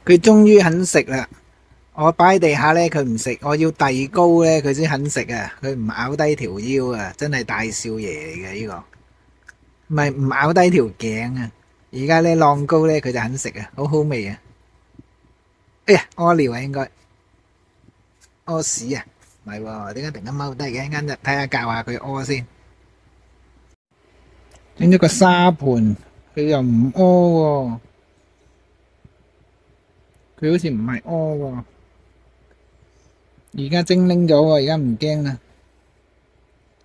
佢終於肯食啦！我擺喺地下咧，佢唔食，我要遞高咧，佢先肯食啊！佢唔咬低條腰啊，真係大少爺嚟嘅呢個，唔係唔咬低條頸啊！而家咧浪高咧，佢就肯食啊，好好味啊！哎呀，屙尿啊，應該屙屎啊，唔係喎，點解突然間踎低嘅？一陣就睇下教下佢屙先。整咗個沙盤，佢又唔屙喎，佢好似唔係屙喎。而家精靈咗喎，而家唔驚啦，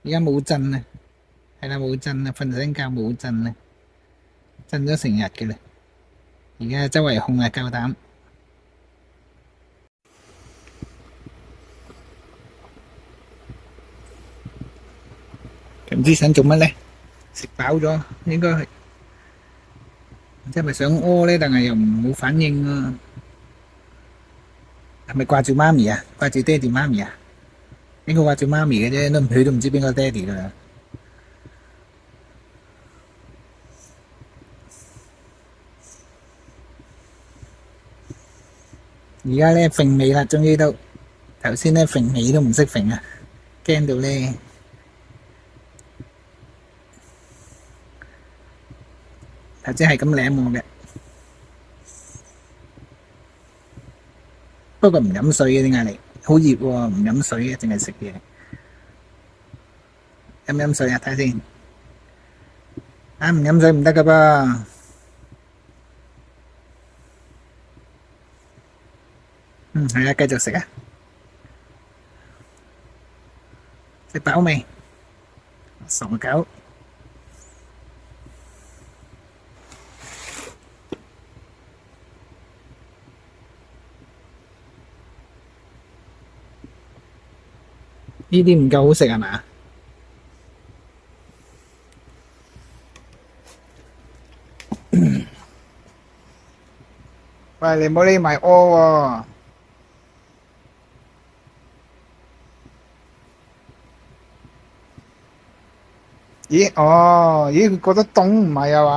而家冇震啦，係啦冇震啦，瞓醒覺冇震啦，震咗成日嘅啦，而家周圍控啊夠膽，唔知想做乜咧？食飽咗應該係，即係咪想屙咧？但係又冇反應啊？係咪掛住媽咪啊？掛住爹哋媽咪啊？應該掛住媽咪嘅啫，佢都唔知邊個爹哋噶啦。而家咧揈尾啦，終於都頭先咧揈尾都唔識揈啊，驚到咧頭先係咁舐我嘅，不過唔飲水嘅點解你？好熱喎，唔飲水嘅，淨係食嘢。飲唔飲水啊？睇下先。啊，唔飲水唔得噶噃。嗯，係啊，繼續食啊。食飽未？傻狗。呢啲唔夠好食係嘛？喂，你唔好匿埋屙喎。咦？哦，咦？佢覺得凍唔係啊嘛？